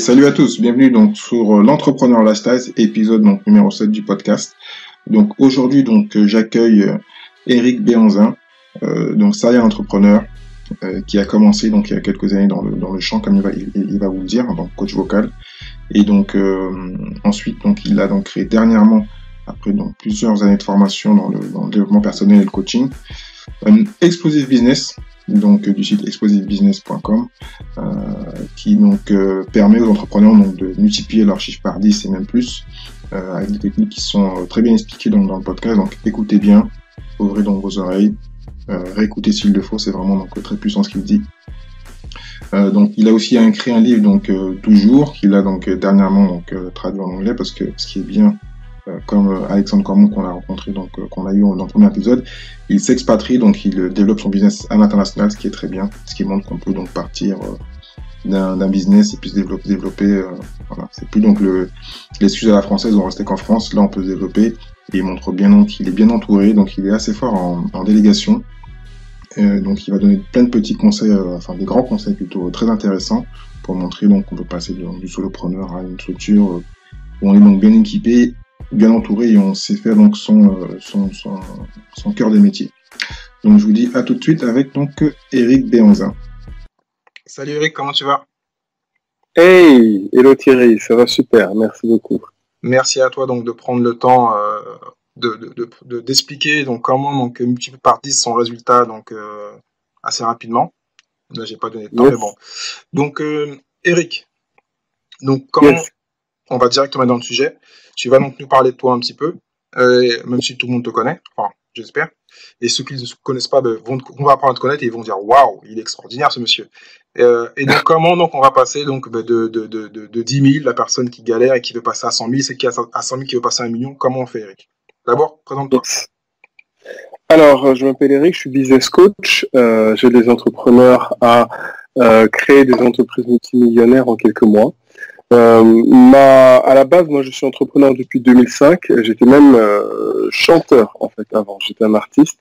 Salut à tous, bienvenue donc sur l'Entrepreneur Lifestyle, épisode donc numéro 7 du podcast. Donc aujourd'hui j'accueille Eric Béhanzin, donc serial entrepreneur qui a commencé donc il y a quelques années dans le chant, comme il va vous le dire, donc coach vocal. Et donc ensuite donc il a donc créé dernièrement, après donc plusieurs années de formation dans le développement personnel et le coaching, un Explosive Business, donc du site explosivebusiness.com, qui donc permet aux entrepreneurs donc de multiplier leur chiffre par 10 et même plus, avec des techniques qui sont très bien expliquées dans le podcast. Donc écoutez bien, ouvrez donc vos oreilles, réécoutez s'il le faut, c'est vraiment donc très puissant ce qu'il dit. Donc il a aussi créé un livre donc toujours qu'il a donc dernièrement donc traduit en anglais, parce que ce qui est bien, comme Alexandre Cormon qu'on a rencontré, donc qu'on a eu dans le premier épisode, il s'expatrie, donc il développe son business à l'international, ce qui est très bien, ce qui montre qu'on peut donc partir d'un business et puis se développer, voilà. C'est plus donc l'excuse à la française on restait qu'en France, là on peut se développer, et il montre bien donc qu'il est bien entouré, donc il est assez fort en délégation, donc il va donner plein de petits conseils, des grands conseils plutôt très intéressants, pour montrer donc qu'on peut passer du solopreneur à une structure où on est donc bien équipé, bien entouré, et on sait faire donc son cœur des métiers. Donc je vous dis à tout de suite avec donc Eric Béhanzin. Salut Eric, comment tu vas? Hey, hello Thierry, ça va super, merci beaucoup. Merci à toi donc de prendre le temps d'expliquer donc comment donc multiplier par 10 son résultat donc assez rapidement. Là j'ai pas donné de temps, yes. Mais bon. Donc Eric, donc comment, yes. On va directement dans le sujet. Tu vas donc nous parler de toi un petit peu, même si tout le monde te connaît, enfin, j'espère. Et ceux qui ne te connaissent pas, on va apprendre à te connaître et ils vont dire waouh, il est extraordinaire ce monsieur. Et donc comment donc on va passer donc de 10 000, la personne qui galère et qui veut passer à 100 000, c'est qui à 100 000 qui veut passer à 1 million. Comment on fait, Eric? D'abord, présente-toi. Yes. Alors, je m'appelle Eric, je suis business coach. J'aide les entrepreneurs à créer des entreprises multimillionnaires en quelques mois. À la base, moi, je suis entrepreneur depuis 2005. J'étais même chanteur, en fait, avant. J'étais un artiste.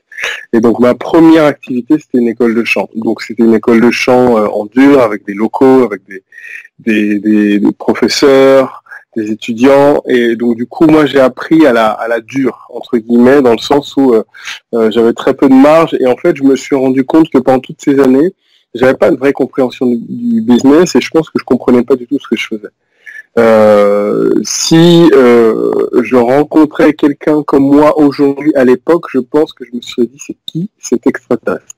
Et donc, ma première activité, c'était une école de chant. Donc, c'était une école de chant en dur, avec des locaux, avec des professeurs, des étudiants. Et donc, du coup, moi, j'ai appris à la dure, entre guillemets, dans le sens où j'avais très peu de marge. Et en fait, je me suis rendu compte que pendant toutes ces années, j'avais pas une vraie compréhension du business, et je pense que je comprenais pas du tout ce que je faisais. Si je rencontrais quelqu'un comme moi aujourd'hui à l'époque, je pense que je me serais dit c'est qui cet extraterrestre.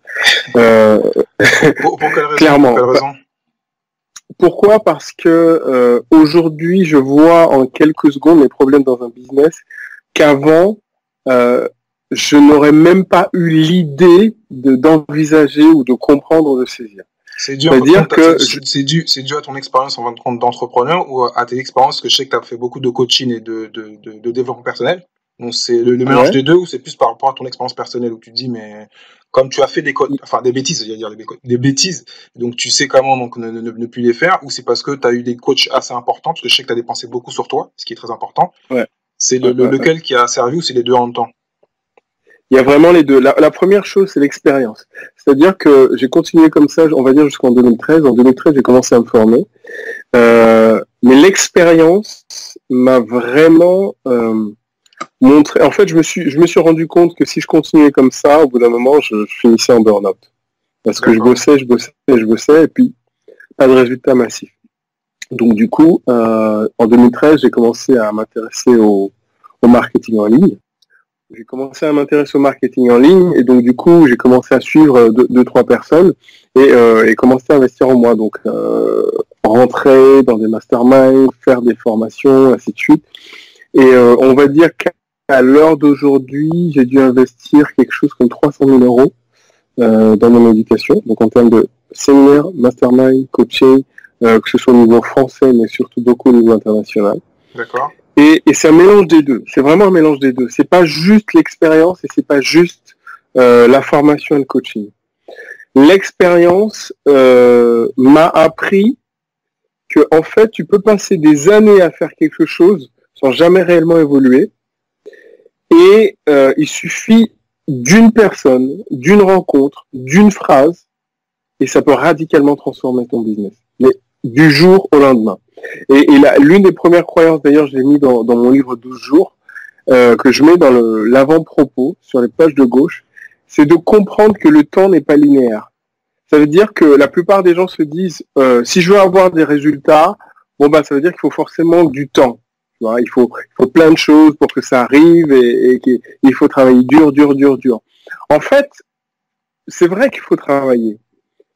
Pour quelle raison? Clairement. Pour quelle raison? Pourquoi? Parce que aujourd'hui, je vois en quelques secondes les problèmes dans un business qu'avant je n'aurais même pas eu l'idée d'envisager ou de comprendre, de saisir. C'est dû à ton expérience en fin de compte d'entrepreneur, ou à tes expériences, que je sais que tu as fait beaucoup de coaching et de développement personnel. Donc c'est le mélange des deux, ou c'est plus par rapport à ton expérience personnelle où tu te dis mais comme tu as fait des bêtises, j'allais dire des bêtises, donc tu sais comment donc ne plus les faire, ou c'est parce que tu as eu des coachs assez importants, parce que je sais que tu as dépensé beaucoup sur toi, ce qui est très important. Ouais. C'est lequel qui a servi, ou c'est les deux en même temps? Il y a vraiment les deux. La première chose, c'est l'expérience. C'est-à-dire que j'ai continué comme ça, on va dire, jusqu'en 2013. En 2013, j'ai commencé à me former. Mais l'expérience m'a vraiment montré... En fait, je me suis rendu compte que si je continuais comme ça, au bout d'un moment, je finissais en burn-out. Parce que je bossais, et puis pas de résultat massif. Donc du coup, en 2013, j'ai commencé à m'intéresser au marketing en ligne. J'ai commencé à m'intéresser au marketing en ligne, et donc du coup j'ai commencé à suivre deux, trois personnes et commencer à investir en moi, donc rentrer dans des masterminds, faire des formations, ainsi de suite. Et on va dire qu'à l'heure d'aujourd'hui, j'ai dû investir quelque chose comme 300 000 euros dans mon éducation, donc en termes de séminaire, mastermind, coaching, que ce soit au niveau français, mais surtout beaucoup au niveau international. D'accord. Et c'est un mélange des deux. C'est vraiment un mélange des deux. C'est pas juste l'expérience et c'est pas juste la formation et le coaching. L'expérience m'a appris que en fait, tu peux passer des années à faire quelque chose sans jamais réellement évoluer. Et il suffit d'une personne, d'une rencontre, d'une phrase, et ça peut radicalement transformer ton business. Mais du jour au lendemain. L'une des premières croyances, d'ailleurs, je l'ai mis dans mon livre 12 jours, que je mets dans l'avant-propos, sur les pages de gauche, c'est de comprendre que le temps n'est pas linéaire. Ça veut dire que la plupart des gens se disent, si je veux avoir des résultats, ça veut dire qu'il faut forcément du temps. Tu vois, il faut plein de choses pour que ça arrive et qu'il faut travailler dur. En fait, c'est vrai qu'il faut travailler.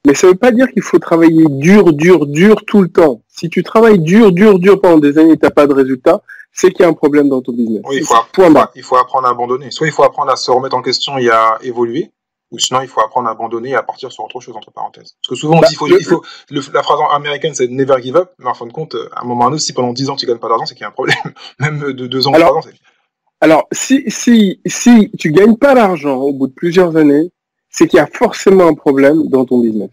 Mais ça veut pas dire qu'il faut travailler dur tout le temps. Si tu travailles dur pendant des années et t'as pas de résultats, c'est qu'il y a un problème dans ton business. Oui, il faut apprendre à abandonner. Soit il faut apprendre à se remettre en question et à évoluer, ou sinon il faut apprendre à abandonner et à partir sur autre chose, entre parenthèses. Parce que souvent on dit la phrase américaine c'est never give up, mais en fin de compte, à un moment ou à un autre, si pendant 10 ans tu gagnes pas d'argent, c'est qu'il y a un problème. Même de 2 ans, 3 ans, c'est... Alors, si tu gagnes pas d'argent au bout de plusieurs années, c'est qu'il y a forcément un problème dans ton business.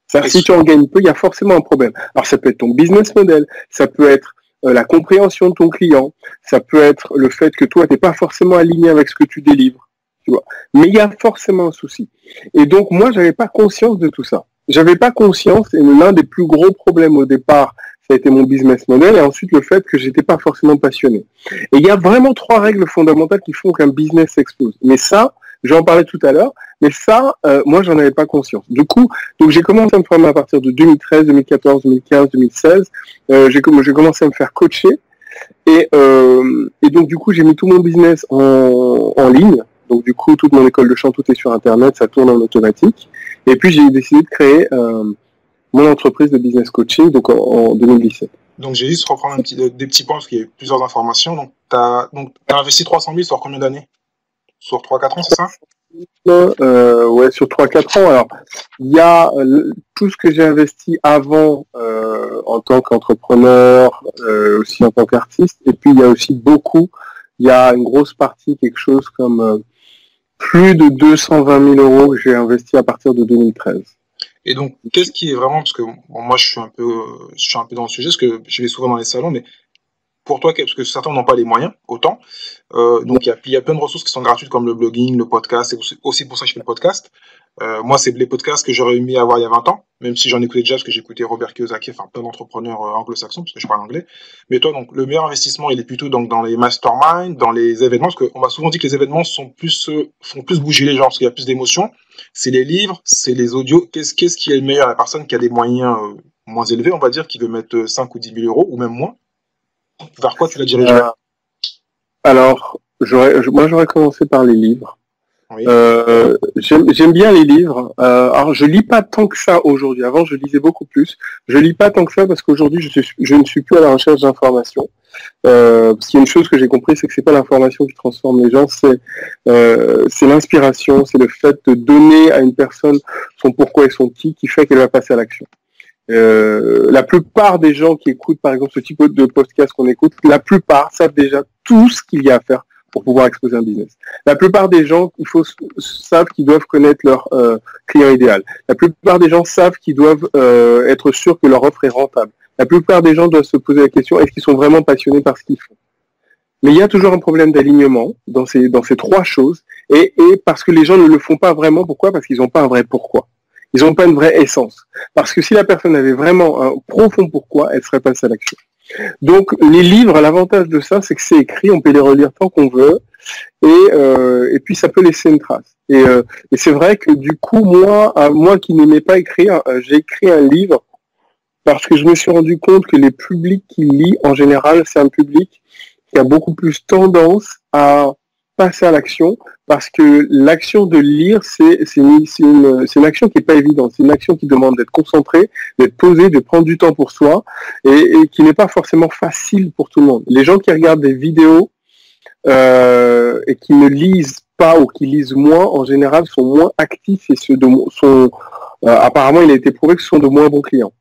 C'est-à-dire, si tu en gagnes peu, il y a forcément un problème. Alors, ça peut être ton business model, ça peut être la compréhension de ton client, ça peut être le fait que toi, t'es pas forcément aligné avec ce que tu délivres, tu vois. Mais il y a forcément un souci. Et donc, moi, j'avais pas conscience de tout ça. J'avais pas conscience, et l'un des plus gros problèmes au départ, ça a été mon business model, et ensuite le fait que j'étais pas forcément passionné. Et il y a vraiment 3 règles fondamentales qui font qu'un business explose. Mais ça, j'en parlais tout à l'heure, mais ça, moi, j'en avais pas conscience. Du coup, donc j'ai commencé à me former à partir de 2013, 2014, 2015, 2016. J'ai commencé à me faire coacher, et donc du coup, j'ai mis tout mon business en ligne. Donc du coup, toute mon école de chant, tout est sur Internet, ça tourne en automatique. Et puis j'ai décidé de créer mon entreprise de business coaching, donc en 2017. Donc j'ai juste reprendre des petits points parce qu'il y a plusieurs informations. Donc t'as investi 300 000 sur combien d'années? Sur 3-4 ans, c'est ça? Ouais, sur 3-4 ans. Alors, il y a tout ce que j'ai investi avant en tant qu'entrepreneur, aussi en tant qu'artiste. Et puis, il y a aussi il y a une grosse partie, quelque chose comme plus de 220 000 euros que j'ai investi à partir de 2013. Et donc, qu'est-ce qui est vraiment, parce que moi je suis un peu dans le sujet, parce que je vais souvent dans les salons, mais pour toi, parce que certains n'ont pas les moyens, autant, donc il y a plein de ressources qui sont gratuites comme le blogging, le podcast, c'est aussi pour ça que je fais le podcast. Moi, c'est les podcasts que j'aurais aimé avoir il y a 20 ans, même si j'en écoutais déjà, parce que j'écoutais Robert Kiyosaki, enfin plein d'entrepreneurs anglo-saxons, parce que je parle anglais. Mais toi, donc, le meilleur investissement, il est plutôt donc, dans les masterminds, dans les événements, parce qu'on m'a souvent dit que les événements font plus bouger les gens, parce qu'il y a plus d'émotions. C'est les livres, c'est les audios. Qu'est-ce qui est le meilleur? La personne qui a des moyens moins élevés, on va dire, qui veut mettre 5 ou 10 000 euros, ou même moins. Vers quoi tu la dirigerais? Alors, moi j'aurais commencé par les livres. Oui. J'aime bien les livres. Alors je lis pas tant que ça aujourd'hui. Avant je lisais beaucoup plus. Je lis pas tant que ça parce qu'aujourd'hui je ne suis plus à la recherche d'informations. Parce qu'il y a une chose que j'ai compris, c'est que c'est pas l'information qui transforme les gens, c'est l'inspiration, c'est le fait de donner à une personne son pourquoi et son qui fait qu'elle va passer à l'action. La plupart des gens qui écoutent par exemple ce type de podcast qu'on écoute, la plupart savent déjà tout ce qu'il y a à faire pour pouvoir exposer un business. La plupart des gens savent qu'ils doivent connaître leur client idéal. La plupart des gens savent qu'ils doivent être sûrs que leur offre est rentable. La plupart des gens doivent se poser la question, est-ce qu'ils sont vraiment passionnés par ce qu'ils font? Mais il y a toujours un problème d'alignement dans ces 3 choses, et parce que les gens ne le font pas vraiment. Pourquoi? Parce qu'ils n'ont pas un vrai pourquoi. Ils n'ont pas une vraie essence. Parce que si la personne avait vraiment un profond pourquoi, elle serait passée à l'action. Donc, les livres, l'avantage de ça, c'est que c'est écrit, on peut les relire tant qu'on veut, et puis ça peut laisser une trace. Et c'est vrai que du coup, moi qui n'aimais pas écrire, j'ai écrit un livre parce que je me suis rendu compte que les publics qui lisent, en général, c'est un public qui a beaucoup plus tendance à passer à l'action, parce que l'action de lire, c'est une action qui est pas évidente. C'est une action qui demande d'être concentré, d'être posé, de prendre du temps pour soi, et qui n'est pas forcément facile pour tout le monde. Les gens qui regardent des vidéos et qui ne lisent pas ou qui lisent moins, en général, sont moins actifs et apparemment, il a été prouvé que ce sont de moins bons clients.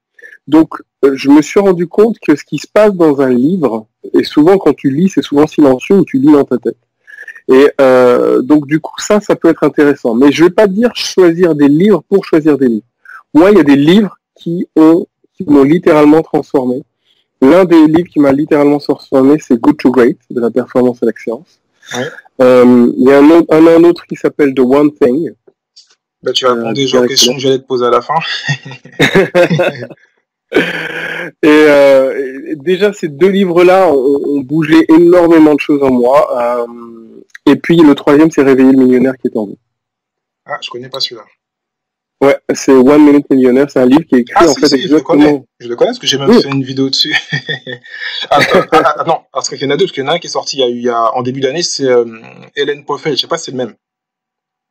Donc, je me suis rendu compte que ce qui se passe dans un livre, et souvent quand tu lis, c'est souvent silencieux ou tu lis dans ta tête. Et donc du coup ça peut être intéressant. Mais je vais pas dire choisir des livres pour choisir des livres. Moi, il y a des livres qui m'ont littéralement transformé. L'un des livres qui m'a littéralement transformé, c'est Good to Great, de la performance à l'excellence. Ouais. Il y a un autre qui s'appelle The One Thing. Bah, tu réponds déjà aux questions que j'allais te poser à la fin. Et déjà ces deux livres-là ont bougé énormément de choses en moi. Et puis le troisième, c'est Réveiller le millionnaire qui est en vous. Ah, je connais pas celui-là. Ouais, c'est One Minute Millionaire, c'est un livre qui est écrit en fait si, exactement. Je le connais parce que j'ai même fait une vidéo dessus. Non, parce qu'il y en a deux, parce qu'il y en a un qui est sorti en début d'année, c'est Hélène Poffel, je sais pas si c'est le même.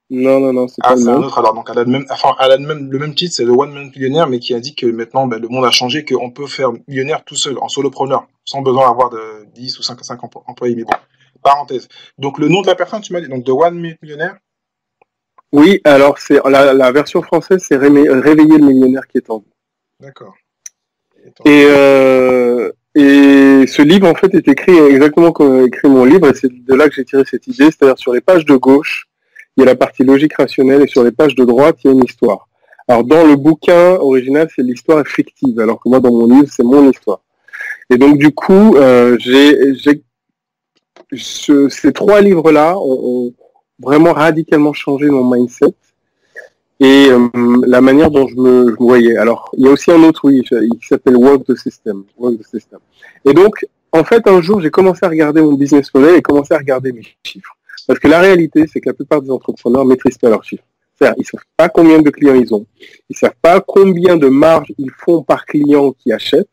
Non, c'est pas le c'est même. un autre alors, donc elle a le même titre, c'est le One Minute Millionaire, mais qui indique que maintenant le monde a changé, qu'on peut faire millionnaire tout seul, en solopreneur, sans besoin d'avoir de 10 ou 5 employés, mais bon, parenthèse. Donc le nom de la personne, tu m'as dit, donc de One Minute Millionaire. Oui, alors c'est la version française, c'est Réveiller le millionnaire qui est en vous. D'accord. Et ce livre en fait est écrit exactement comme écrit mon livre, et c'est de là que j'ai tiré cette idée, c'est-à-dire sur les pages de gauche, il y a la partie logique rationnelle, et sur les pages de droite, il y a une histoire. Alors dans le bouquin original, c'est l'histoire fictive, alors que moi dans mon livre, c'est mon histoire. Et donc du coup, ces trois livres-là ont vraiment radicalement changé mon mindset et la manière dont je me voyais. Alors, il y a aussi un autre, oui, qui s'appelle Work the System. Et donc, en fait, un jour, j'ai commencé à regarder mon business model et commencé à regarder mes chiffres. Parce que la réalité, c'est que la plupart des entrepreneurs maîtrisent pas leurs chiffres. C'est-à-dire, ils savent pas combien de clients ils ont. Ils savent pas combien de marge ils font par client qui achète.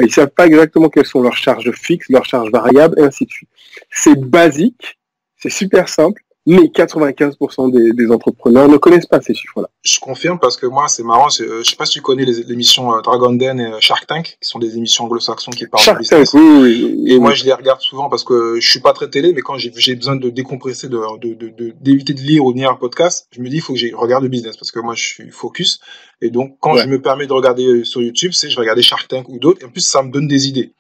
Ils savent pas exactement quelles sont leurs charges fixes, leurs charges variables, et ainsi de suite. C'est basique, c'est super simple, mais 95% des entrepreneurs ne connaissent pas ces chiffres-là. Je confirme parce que moi, c'est marrant, je sais pas si tu connais l'émission Dragon Den et Shark Tank, qui sont des émissions anglo-saxons qui parlent de business. Shark Tank, oui. Et moi, je les regarde souvent parce que je suis pas très télé, mais quand j'ai besoin de décompresser, d'éviter de lire ou de lire un podcast, je me dis, il faut que je regarde le business parce que moi, je suis focus. Et donc, quand je me permets de regarder sur YouTube, je vais regarder Shark Tank ou d'autres, et en plus, ça me donne des idées.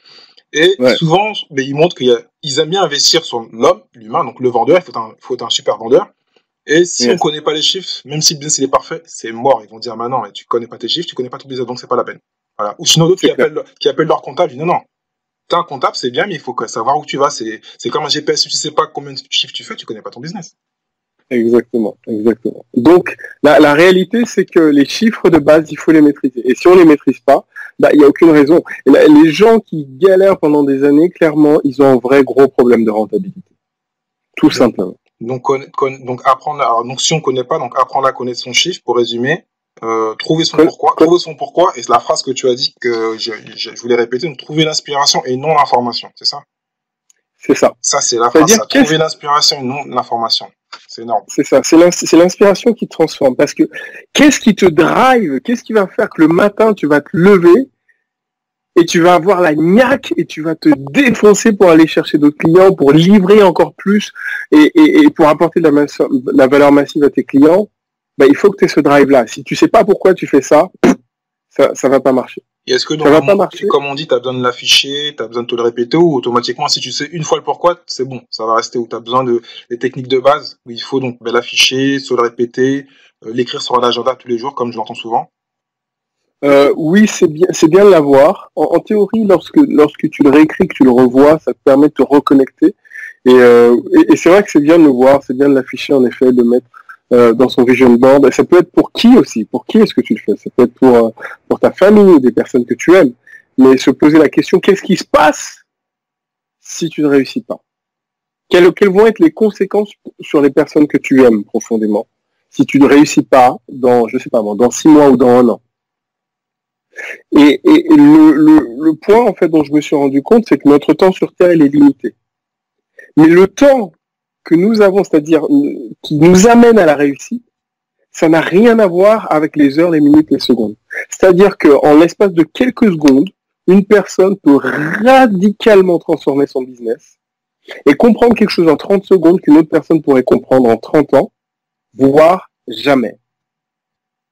Et souvent, ils montrent qu'ils aiment bien investir sur l'humain, donc le vendeur, il faut être un super vendeur. Et si on connaît pas les chiffres, même si le business il est parfait, c'est mort. Ils vont dire, non, mais tu connais pas tes chiffres, tu connais pas ton business, donc c'est pas la peine. Voilà. Ou sinon d'autres qui appellent leur comptable, ils disent, non, t'as un comptable, c'est bien, mais il faut savoir où tu vas. C'est comme un GPS, si tu sais pas combien de chiffres tu fais, tu connais pas ton business. Exactement. Donc, la réalité, c'est que les chiffres de base, il faut les maîtriser. Et si on les maîtrise pas, il y a aucune raison. Et les gens qui galèrent pendant des années, clairement, ils ont un vrai gros problème de rentabilité. Tout simplement. Donc apprendre. Alors, donc si on connaît pas, donc apprendre à connaître son chiffre. Pour résumer, trouver son pourquoi. Et c'est la phrase que tu as dit que je voulais répéter. Donc trouver l'inspiration et non l'information. C'est ça. C'est ça. Ça c'est la phrase. Trouver l'inspiration et non l'information. C'est énorme. C'est ça. C'est l'inspiration qui te transforme. Parce que qu'est-ce qui te drive? Qu'est-ce qui va faire que le matin tu vas te lever et tu vas avoir la niaque et tu vas te défoncer pour aller chercher d'autres clients, pour livrer encore plus et pour apporter de la valeur massive à tes clients, il faut que tu aies ce drive-là. Si tu sais pas pourquoi tu fais ça va pas marcher. Et est-ce que comme on dit, tu as besoin de l'afficher, tu as besoin de te le répéter, ou automatiquement, si tu sais une fois le pourquoi, c'est bon, ça va rester, ou tu as besoin des techniques de base, où il faut donc l'afficher, se le répéter, l'écrire sur un agenda tous les jours, comme je l'entends souvent? Oui, c'est bien de l'avoir. En théorie, lorsque tu le réécris, que tu le revois, ça te permet de te reconnecter. Et c'est vrai que c'est bien de le voir, c'est bien de l'afficher, en effet, de mettre dans son vision board. Et ça peut être pour qui aussi? Pour qui est-ce que tu le fais? Ça peut être pour ta famille ou des personnes que tu aimes. Mais se poser la question, qu'est-ce qui se passe si tu ne réussis pas? Quelles vont être les conséquences sur les personnes que tu aimes profondément si tu ne réussis pas dans 6 mois ou dans 1 an? Et le point, en fait, dont je me suis rendu compte, c'est que notre temps sur Terre, il est limité. Mais le temps que nous avons, c'est-à-dire qui nous amène à la réussite, ça n'a rien à voir avec les heures, les minutes, les secondes. C'est-à-dire qu'en l'espace de quelques secondes, une personne peut radicalement transformer son business et comprendre quelque chose en 30 secondes qu'une autre personne pourrait comprendre en 30 ans, voire jamais.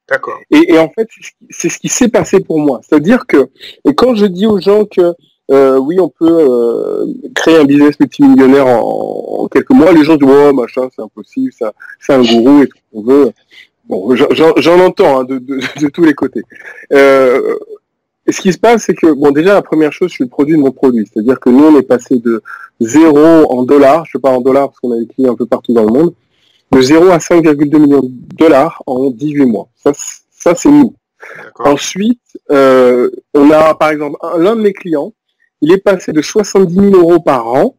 D'accord. Et en fait, c'est ce qui s'est passé pour moi. C'est-à-dire que, et quand je dis aux gens que oui, on peut créer un business multimillionnaire en quelques mois, les gens disent oh machin, c'est impossible, ça, c'est un gourou et tout ce qu'on veut. Bon, j'en entends de tous les côtés. Et ce qui se passe, c'est que bon, déjà la première chose, je suis le produit de mon produit. C'est-à-dire que nous, on est passé de 0 en dollars, je ne sais pas en dollars parce qu'on a des clients un peu partout dans le monde, de 0 à 5,2 millions de dollars en 18 mois. Ça c'est nous. D'accord. Ensuite, on a par exemple l'un de mes clients il est passé de 70 000 euros par an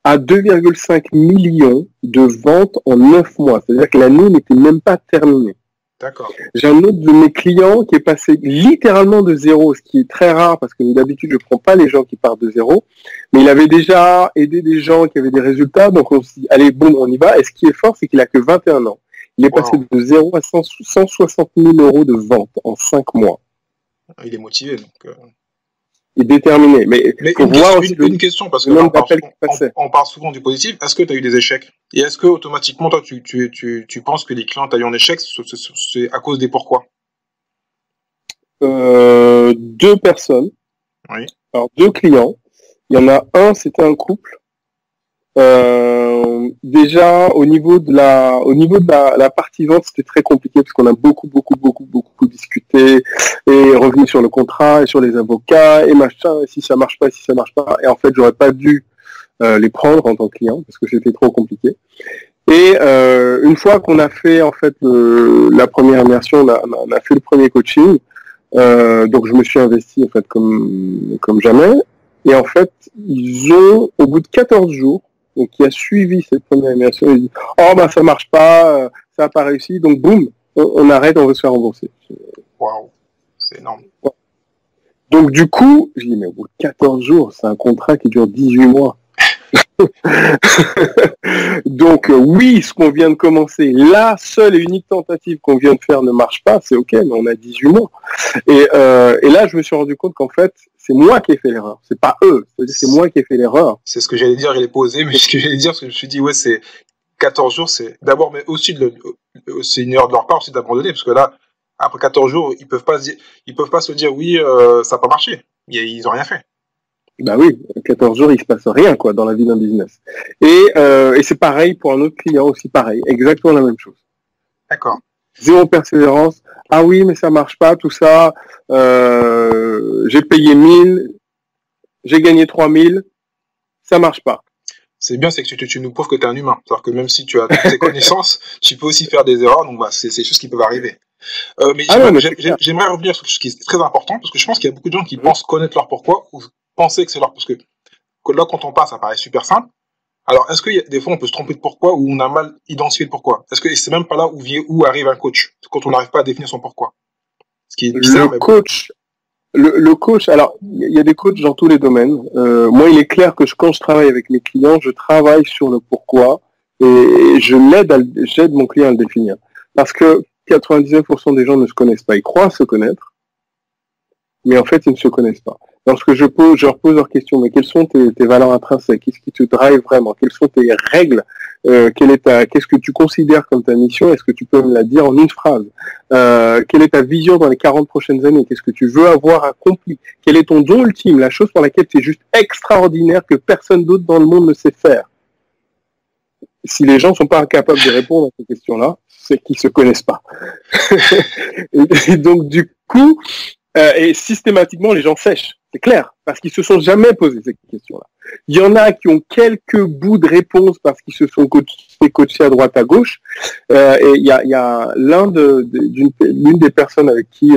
à 2,5 millions de ventes en 9 mois. C'est-à-dire que l'année n'était même pas terminée. D'accord. J'ai un autre de mes clients qui est passé littéralement de zéro, ce qui est très rare parce que d'habitude je ne prends pas les gens qui partent de zéro, mais il avait déjà aidé des gens qui avaient des résultats, donc on s'est dit allez boum on y va. Et ce qui est fort c'est qu'il a que 21 ans. Il est passé de 0 à 160 000 euros de vente en 5 mois. Il est motivé donc. Il est déterminé. Mais une question, parce que là, on parle souvent du positif. Est-ce que tu as eu des échecs? Et est-ce que automatiquement, toi, tu penses que les clients t'ont eu en échec, c'est à cause des pourquoi? 2 personnes. Oui. Alors, 2 clients. Il y en a un, c'était un couple. Déjà, au niveau de la partie vente, c'était très compliqué parce qu'on a beaucoup discuté et revenu sur le contrat et sur les avocats et machin, et si ça marche pas. Et en fait, j'aurais pas dû les prendre en tant que client parce que c'était trop compliqué. Et une fois qu'on a fait en fait la première immersion, on a fait le premier coaching. Donc je me suis investi en fait comme jamais. Et en fait, ils ont, au bout de 14 jours, donc qui a suivi cette première immersion, il dit oh bah ça marche pas, ça n'a pas réussi, donc boum, on arrête, on veut se faire rembourser. Waouh, c'est énorme. Donc du coup, je dis mais au bout de 14 jours, c'est un contrat qui dure 18 mois. Donc oui, ce qu'on vient de commencer, la seule et unique tentative qu'on vient de faire ne marche pas, c'est ok, mais on a 18 mois. Et là, je me suis rendu compte qu'en fait, c'est moi qui ai fait l'erreur, c'est pas eux, c'est moi qui ai fait l'erreur. C'est ce que j'allais dire, il est posé, mais ce que j'allais dire, parce que je me suis dit, ouais, c'est 14 jours, c'est d'abord, mais aussi, c'est une erreur de leur part aussi d'abandonner, parce que là, après 14 jours, ils peuvent pas se dire, oui, ça n'a pas marché, ils ont rien fait. Bah oui, 14 jours, il se passe rien, quoi, dans la vie d'un business. Et c'est pareil pour un autre client aussi, pareil, exactement la même chose. D'accord. 0 persévérance. Ah oui, mais ça marche pas, tout ça. J'ai payé 1000, j'ai gagné 3000, ça marche pas. C'est bien, c'est que tu nous prouves que tu es un humain. C'est-à-dire que même si tu as toutes tes connaissances, tu peux aussi faire des erreurs, donc bah, c'est des choses qui peuvent arriver. Mais j'aimerais revenir sur ce qui est très important, parce que je pense qu'il y a beaucoup de gens qui pensent connaître leur pourquoi, ou penser que c'est leur... Parce que là, quand on passe, ça paraît super simple. Alors, est-ce que des fois, on peut se tromper de pourquoi, ou on a mal identifié le pourquoi? Est-ce que c'est même pas là où arrive un coach, quand on n'arrive pas à définir son pourquoi? Ce qui est bizarre, le coach, alors, il y a des coachs dans tous les domaines. Moi, il est clair que quand je travaille avec mes clients, je travaille sur le pourquoi, et j'aide mon client à le définir. Parce que 99% des gens ne se connaissent pas. Ils croient se connaître, mais en fait, ils ne se connaissent pas. Lorsque je leur pose leurs questions, mais quelles sont tes valeurs intrinsèques? Qu'est-ce qui te drive vraiment? Quelles sont tes règles? Qu'est-ce que tu considères comme ta mission? Est-ce que tu peux me la dire en une phrase? Quelle est ta vision dans les 40 prochaines années? Qu'est-ce que tu veux avoir accompli? Quel est ton don ultime? La chose pour laquelle tu es juste extraordinaire, que personne d'autre dans le monde ne sait faire. Si les gens ne sont pas capables de répondre à ces questions-là, c'est qu'ils se connaissent pas. et donc, du coup, et systématiquement, les gens sèchent. C'est clair, parce qu'ils se sont jamais posé ces questions-là. Il y en a qui ont quelques bouts de réponse parce qu'ils se sont coachés à droite, à gauche. Et il y a l'une des personnes avec qui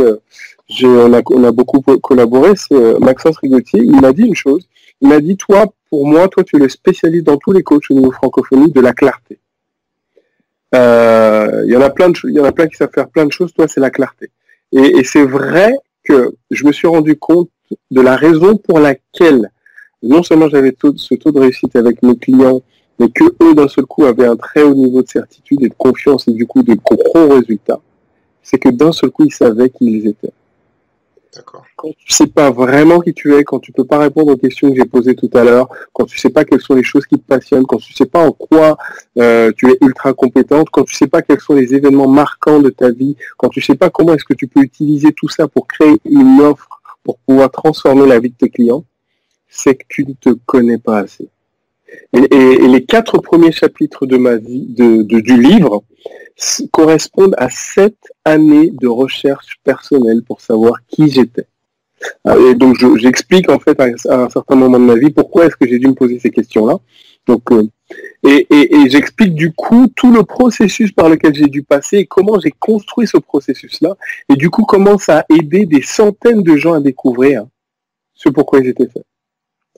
on a beaucoup collaboré, c'est Maxence Rigotier. Il m'a dit une chose. Il m'a dit, pour moi, tu es le spécialiste dans tous les coachs au niveau francophonie de la clarté. Il y en a plein qui savent faire plein de choses. Toi, c'est la clarté. Et c'est vrai que je me suis rendu compte de la raison pour laquelle non seulement j'avais ce taux de réussite avec mes clients, mais que eux d'un seul coup avaient un très haut niveau de certitude et de confiance et du coup de gros résultats, c'est que d'un seul coup ils savaient qui ils étaient. D'accord. Quand tu sais pas vraiment qui tu es, quand tu peux pas répondre aux questions que j'ai posées tout à l'heure, quand tu sais pas quelles sont les choses qui te passionnent, quand tu sais pas en quoi tu es ultra compétente, quand tu sais pas quels sont les événements marquants de ta vie, quand tu sais pas comment est-ce que tu peux utiliser tout ça pour créer une offre, pour pouvoir transformer la vie de tes clients, c'est que tu ne te connais pas assez. Et les 4 premiers chapitres de ma vie, du livre, correspondent à 7 années de recherche personnelle pour savoir qui j'étais. Et donc j'explique en fait à un certain moment de ma vie pourquoi est-ce que j'ai dû me poser ces questions-là. Donc et j'explique du coup tout le processus par lequel j'ai dû passer et comment j'ai construit ce processus-là et du coup comment ça a aidé des centaines de gens à découvrir ce pourquoi ils étaient faits.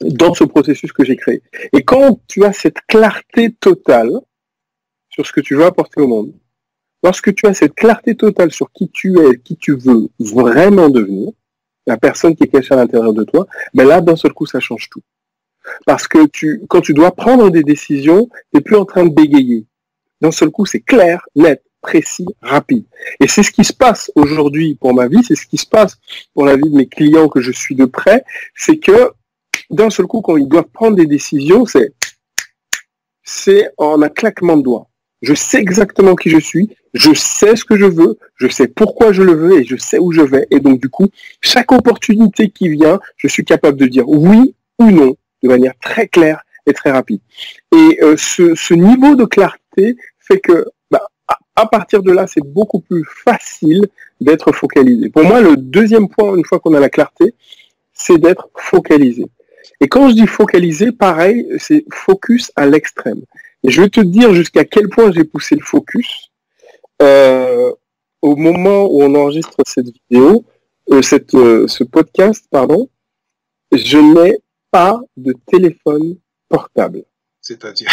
dans ce processus que j'ai créé. Et quand tu as cette clarté totale sur ce que tu veux apporter au monde, lorsque tu as cette clarté totale sur qui tu es, qui tu veux vraiment devenir, la personne qui est cachée à l'intérieur de toi, ben là, d'un seul coup, ça change tout. Parce que quand tu dois prendre des décisions, tu n'es plus en train de bégayer. D'un seul coup, c'est clair, net, précis, rapide. Et c'est ce qui se passe aujourd'hui pour ma vie, c'est ce qui se passe pour la vie de mes clients que je suis de près, c'est que d'un seul coup, quand ils doivent prendre des décisions, c'est en un claquement de doigts. Je sais exactement qui je suis, je sais ce que je veux, je sais pourquoi je le veux et je sais où je vais. Et donc, du coup, chaque opportunité qui vient, je suis capable de dire oui ou non de manière très claire et très rapide. Et ce niveau de clarté fait que, à partir de là, c'est beaucoup plus facile d'être focalisé. Pour moi, le deuxième point, une fois qu'on a la clarté, c'est d'être focalisé. Et quand je dis focalisé, pareil, c'est focus à l'extrême. Et je vais te dire jusqu'à quel point j'ai poussé le focus. Au moment où on enregistre cette vidéo, ce podcast, pardon, je n'ai pas de téléphone portable. C'est-à-dire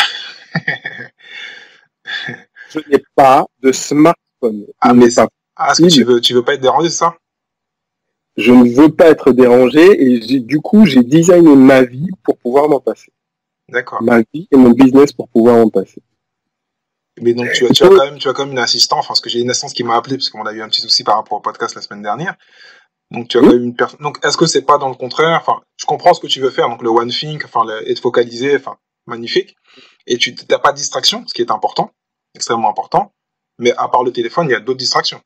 je n'ai pas de smartphone. Est-ce que tu veux pas être dérangé, c'est ça? Je ne veux pas être dérangé et du coup, j'ai designé ma vie pour pouvoir m'en passer. D'accord. Ma vie et mon business pour pouvoir m'en passer. Mais donc, tu as quand même une assistante, enfin, parce que j'ai une assistante qui m'a appelé, parce qu'on a eu un petit souci par rapport au podcast la semaine dernière. Donc, tu as quand même une personne. Donc, est-ce que c'est pas dans le contraire? Enfin, je comprends ce que tu veux faire, donc le one thing, enfin, être focalisé, enfin, magnifique. Et tu n'as pas de distraction, ce qui est important, extrêmement important. Mais à part le téléphone, il y a d'autres distractions.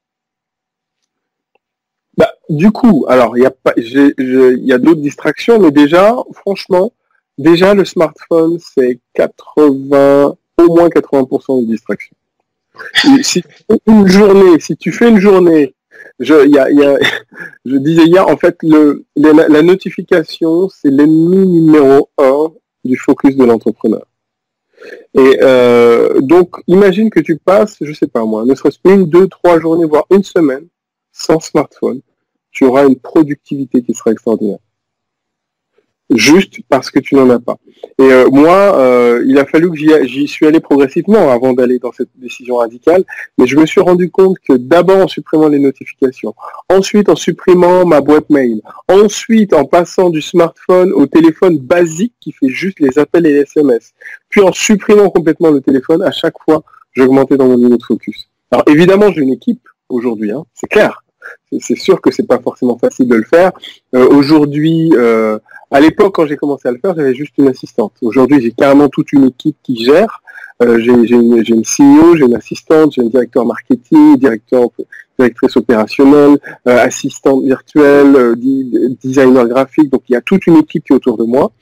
Du coup, alors, il y a d'autres distractions, mais déjà, franchement, le smartphone, c'est au moins 80% de distractions. Si tu fais une journée, je disais hier, en fait, la notification, c'est l'ennemi numéro 1 du focus de l'entrepreneur. Et donc, imagine que tu passes, je sais pas moi, ne serait-ce qu'une, 2, 3 journées, voire une semaine sans smartphone, tu auras une productivité qui sera extraordinaire. Juste parce que tu n'en as pas. Et moi, il a fallu que j'y suis allé progressivement avant d'aller dans cette décision radicale, mais je me suis rendu compte que d'abord en supprimant les notifications, ensuite en supprimant ma boîte mail, ensuite en passant du smartphone au téléphone basique qui fait juste les appels et les SMS, puis en supprimant complètement le téléphone, à chaque fois, j'augmentais dans mon niveau de focus. Alors évidemment, j'ai une équipe aujourd'hui, hein, c'est clair. C'est sûr que c'est pas forcément facile de le faire. Aujourd'hui, à l'époque, quand j'ai commencé à le faire, j'avais juste une assistante. Aujourd'hui, j'ai carrément toute une équipe qui gère. J'ai une CEO, j'ai une assistante, j'ai un directeur marketing, directrice opérationnelle, assistante virtuelle, designer graphique. Donc, il y a toute une équipe qui est autour de moi.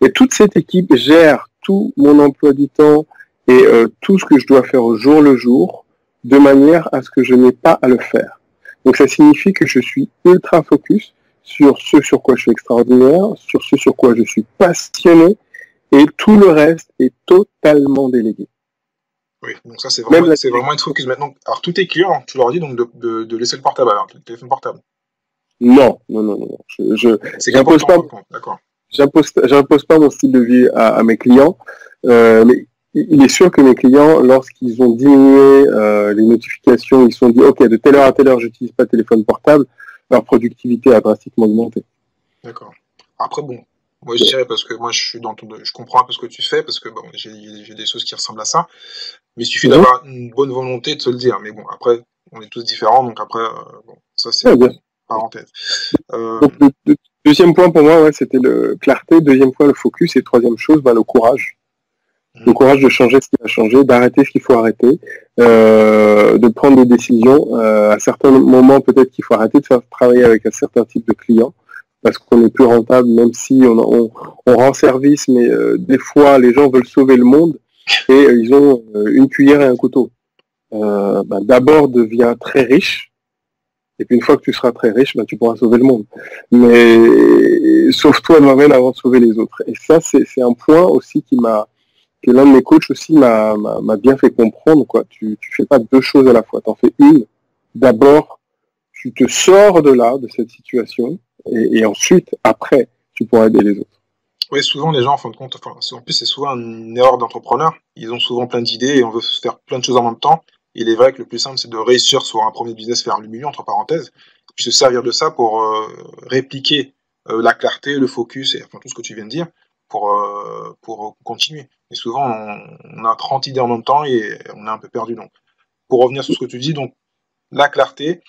Et toute cette équipe gère tout mon emploi du temps et tout ce que je dois faire au jour le jour, de manière à ce que je n'ai pas à le faire. Donc ça signifie que je suis ultra focus sur ce sur quoi je suis extraordinaire, sur ce sur quoi je suis passionné, et tout le reste est totalement délégué. Oui, donc ça c'est vraiment être focus maintenant. Alors tous tes clients, tu leur dis donc de laisser le portable, alors le téléphone portable. Non. J'impose pas. D'accord. J'impose pas mon style de vie à mes clients, mais il est sûr que mes clients, lorsqu'ils ont diminué les notifications, ils se sont dit, ok, de telle heure à telle heure, j'utilise pas de téléphone portable, leur productivité a drastiquement augmenté. D'accord. Après, bon, moi je dirais, parce que moi je comprends un peu ce que tu fais, parce que bon, j'ai des choses qui ressemblent à ça, mais il suffit d'avoir une bonne volonté de se le dire. Mais bon, après, on est tous différents, donc après, bon, ça c'est une parenthèse. Donc, le deuxième point pour moi, c'était le clarté, deuxième point le focus, et troisième chose, le courage. Le courage de changer ce qu'il a changé, d'arrêter ce qu'il faut arrêter, de prendre des décisions. À certains moments, peut-être qu'il faut arrêter de faire travailler avec un certain type de clients, parce qu'on est plus rentable, même si on rend service, mais des fois, les gens veulent sauver le monde, et ils ont une cuillère et un couteau. D'abord, deviens très riche, et puis une fois que tu seras très riche, tu pourras sauver le monde. Mais sauve-toi toi-même avant de sauver les autres. Et ça, c'est un point aussi que l'un de mes coachs aussi m'a bien fait comprendre, quoi. Tu fais pas deux choses à la fois, t'en fais une. D'abord, tu te sors de cette situation, et ensuite, après, tu pourras aider les autres. Oui, souvent les gens, en fin de compte, enfin, en plus c'est souvent une erreur d'entrepreneur. Ils ont souvent plein d'idées et on veut faire plein de choses en même temps. Il est vrai que le plus simple, c'est de réussir sur un premier business, faire le million, entre parenthèses, puis se servir de ça pour répliquer la clarté, le focus et enfin, tout ce que tu viens de dire pour continuer. Et souvent, on a 30 idées en même temps et on est un peu perdu. Donc, pour revenir sur ce que tu dis, donc la clarté,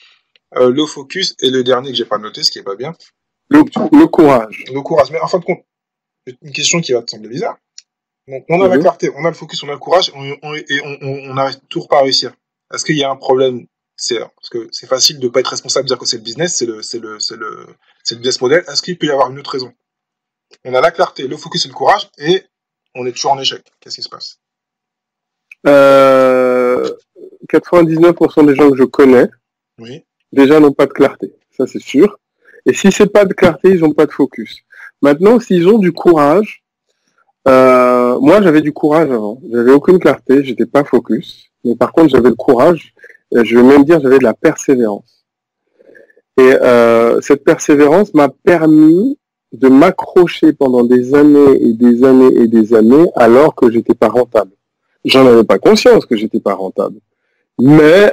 le focus et le dernier que j'ai pas noté, ce qui est pas bien. Donc, Le courage. le courage. Mais en fin de compte, une question qui va te sembler bizarre. Donc, on a la Mhm. clarté, on a le focus, on a le courage, et on n'arrive toujours pas à réussir. Est-ce qu'il y a un problème? Parce que c'est facile de ne pas être responsable, de dire que c'est le business, c'est le business model. Est-ce qu'il peut y avoir une autre raison? On a la clarté, le focus et le courage, et on est toujours en échec. Qu'est-ce qui se passe? 99% des gens que je connais, Oui. déjà n'ont pas de clarté. Ça, c'est sûr. Et si c'est pas de clarté, ils n'ont pas de focus. Maintenant, s'ils ont du courage, moi, j'avais du courage avant. J'avais aucune clarté, j'étais pas focus. Mais par contre, j'avais le courage. Je vais même dire, j'avais de la persévérance. Et cette persévérance m'a permis de m'accrocher pendant des années et des années et des années alors que j'étais pas rentable. J'en avais pas conscience que j'étais pas rentable. Mais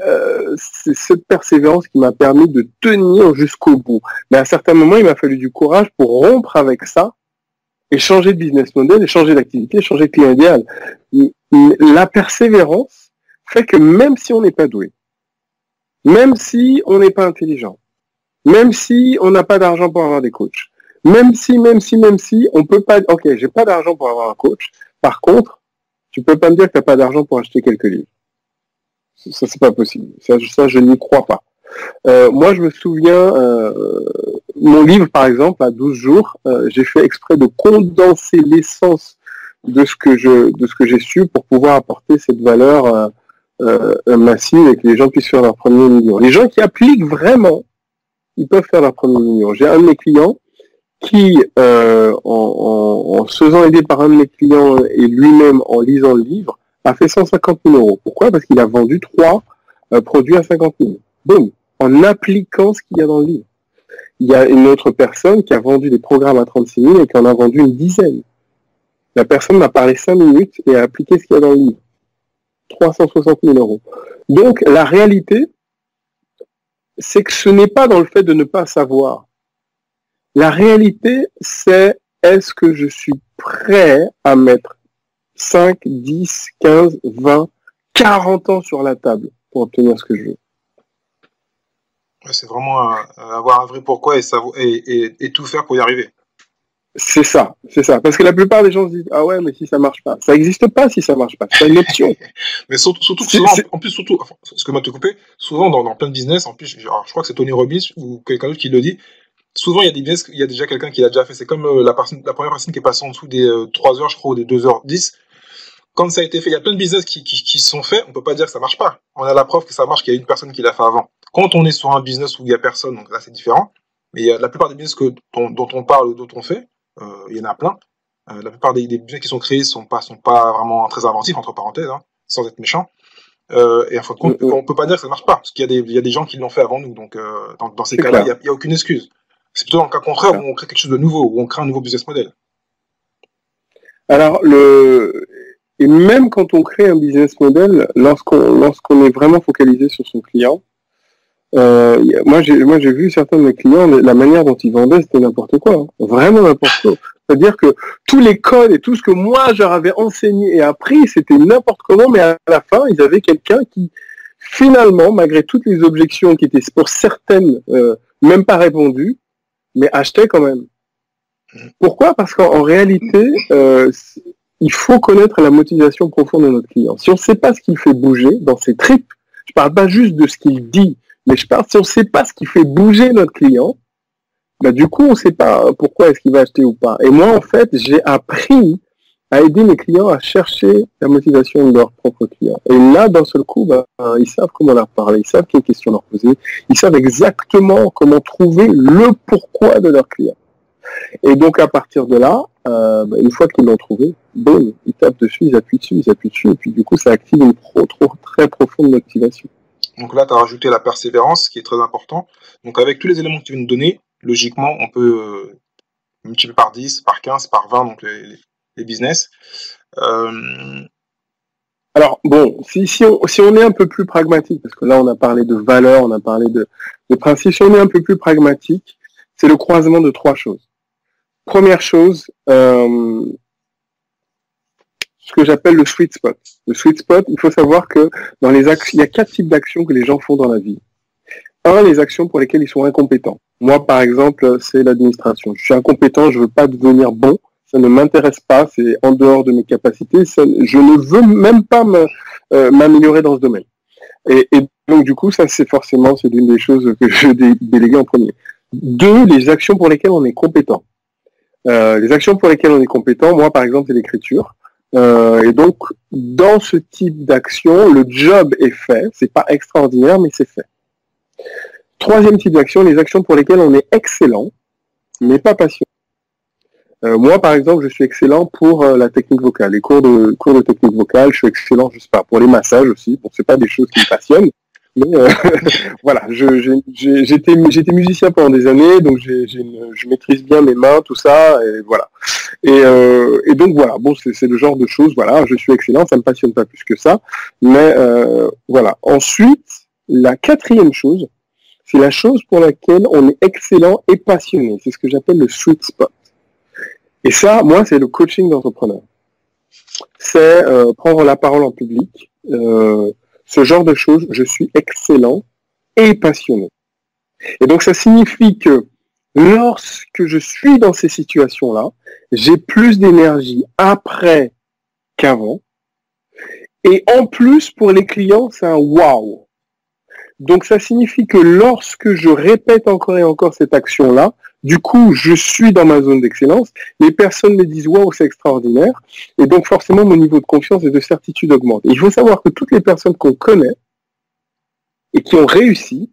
c'est cette persévérance qui m'a permis de tenir jusqu'au bout. Mais à certains moments, il m'a fallu du courage pour rompre avec ça et changer de business model, et changer d'activité, changer de client idéal. La persévérance fait que même si on n'est pas doué, même si on n'est pas intelligent, même si on n'a pas d'argent pour avoir des coachs, même si, on peut pas, ok, j'ai pas d'argent pour avoir un coach, par contre, tu peux pas me dire que t'as pas d'argent pour acheter quelques livres. Ça, c'est pas possible. Ça je n'y crois pas. Moi, je me souviens, mon livre, par exemple, à 12 jours, j'ai fait exprès de condenser l'essence de ce que j'ai su pour pouvoir apporter cette valeur massive et que les gens puissent faire leur premier million. Les gens qui appliquent vraiment, ils peuvent faire leur premier million. J'ai un de mes clients qui, en se faisant aider par un de mes clients et lui-même en lisant le livre, a fait 150 000 euros. Pourquoi? Parce qu'il a vendu 3 produits à 50 000. Boum, en appliquant ce qu'il y a dans le livre. Il y a une autre personne qui a vendu des programmes à 36 000 et qui en a vendu une dizaine. La personne m'a parlé 5 minutes et a appliqué ce qu'il y a dans le livre. 360 000 euros. Donc, la réalité, c'est que ce n'est pas dans le fait de ne pas savoir. La réalité, c'est est-ce que je suis prêt à mettre 5, 10, 15, 20, 40 ans sur la table pour obtenir ce que je veux. Ouais, c'est vraiment avoir un vrai pourquoi et tout faire pour y arriver. C'est ça. Parce que la plupart des gens se disent ah ouais, mais si ça marche pas, ça n'existe pas si ça marche pas. C'est une option. Mais surtout que souvent, en plus, surtout, enfin, excuse-moi de te couper, souvent dans plein de business, en plus, je crois que c'est Tony Robbins ou quelqu'un d'autre qui le dit, souvent il y a des business, il y a déjà quelqu'un qui l'a déjà fait. C'est comme la première personne qui est passée en dessous des 3 heures, je crois, ou des 2h10. Quand ça a été fait, il y a plein de business qui sont faits, on peut pas dire que ça marche pas. On a la preuve que ça marche, qu'il y a une personne qui l'a fait avant. Quand on est sur un business où il y a personne, donc là c'est différent. Mais la plupart des business dont on parle ou dont on fait, il y en a plein. La plupart des business qui sont créés sont pas vraiment très inventifs, entre parenthèses, hein, sans être méchant. Et en fin de compte, on peut pas dire que ça marche pas, parce qu'il y a des gens qui l'ont fait avant nous. Donc dans ces cas-là, il y a aucune excuse. C'est plutôt dans le cas contraire où on crée quelque chose de nouveau, où on crée un nouveau business model. Alors, et même quand on crée un business model, lorsqu'on est vraiment focalisé sur son client, moi j'ai vu certains de mes clients, la manière dont ils vendaient, c'était n'importe quoi, hein. Vraiment n'importe quoi. C'est-à-dire que tous les codes et tout ce que moi je leur avais enseigné et appris, c'était n'importe comment, mais à la fin, ils avaient quelqu'un qui, finalement, malgré toutes les objections qui étaient pour certaines même pas répondues, mais achetait quand même. Pourquoi? Parce qu'en réalité, il faut connaître la motivation profonde de notre client. Si on ne sait pas ce qu'il fait bouger dans ses tripes, je parle pas juste de ce qu'il dit, mais je parle si on ne sait pas ce qui fait bouger notre client, bah du coup on ne sait pas pourquoi est-ce qu'il va acheter ou pas. Et moi en fait j'ai appris à aider mes clients à chercher la motivation de leurs propres clients. Et là d'un seul coup, bah, ils savent comment leur parler, ils savent quelles questions leur poser, ils savent exactement comment trouver le pourquoi de leur client. Et donc à partir de là, une fois qu'ils l'ont trouvé, boum, ils tapent dessus, ils appuient dessus, et puis du coup ça active une très profonde motivation. Donc là, tu as rajouté la persévérance, qui est très important. Donc avec tous les éléments que tu viens de donner, logiquement, on peut multiplié par 10, par 15, par 20, donc les business. Alors, bon, si on est un peu plus pragmatique, parce que là, on a parlé de valeurs, on a parlé de principes, si on est un peu plus pragmatique, c'est le croisement de 3 choses. Première chose, ce que j'appelle le sweet spot. Le sweet spot, il faut savoir que dans les il y a 4 types d'actions que les gens font dans la vie. 1, les actions pour lesquelles ils sont incompétents. Moi, par exemple, c'est l'administration. Je suis incompétent, je veux pas devenir bon. Ça ne m'intéresse pas, c'est en dehors de mes capacités. Je ne veux même pas m'améliorer dans ce domaine. Et donc, du coup, ça, c'est l'une des choses que je déléguais en premier. 2, les actions pour lesquelles on est compétent. Les actions pour lesquelles on est compétent, moi, par exemple, c'est l'écriture. Et donc, dans ce type d'action, le job est fait. C'est pas extraordinaire, mais c'est fait. 3e type d'action, les actions pour lesquelles on est excellent, mais pas passionné. Moi, par exemple, je suis excellent pour la technique vocale. Les cours de technique vocale, je suis excellent, je sais pas, pour les massages aussi. Bon, c'est pas des choses qui me passionnent, mais voilà. J'étais musicien pendant des années, donc je maîtrise bien mes mains, tout ça, et voilà. Et donc voilà. Bon, c'est le genre de choses. Voilà, je suis excellent, ça me passionne pas plus que ça, mais voilà. Ensuite, la 4e chose, c'est la chose pour laquelle on est excellent et passionné. C'est ce que j'appelle le sweet spot. Et ça, moi, c'est le coaching d'entrepreneur. C'est prendre la parole en public. Ce genre de choses, je suis excellent et passionné. Et donc, ça signifie que lorsque je suis dans ces situations-là, j'ai plus d'énergie après qu'avant. Et en plus, pour les clients, c'est un wow. Donc, ça signifie que lorsque je répète encore et encore cette action-là, du coup, je suis dans ma zone d'excellence. Les personnes me disent « Waouh, c'est extraordinaire ». Et donc, forcément, mon niveau de confiance et de certitude augmente. Et il faut savoir que toutes les personnes qu'on connaît et qui ont réussi,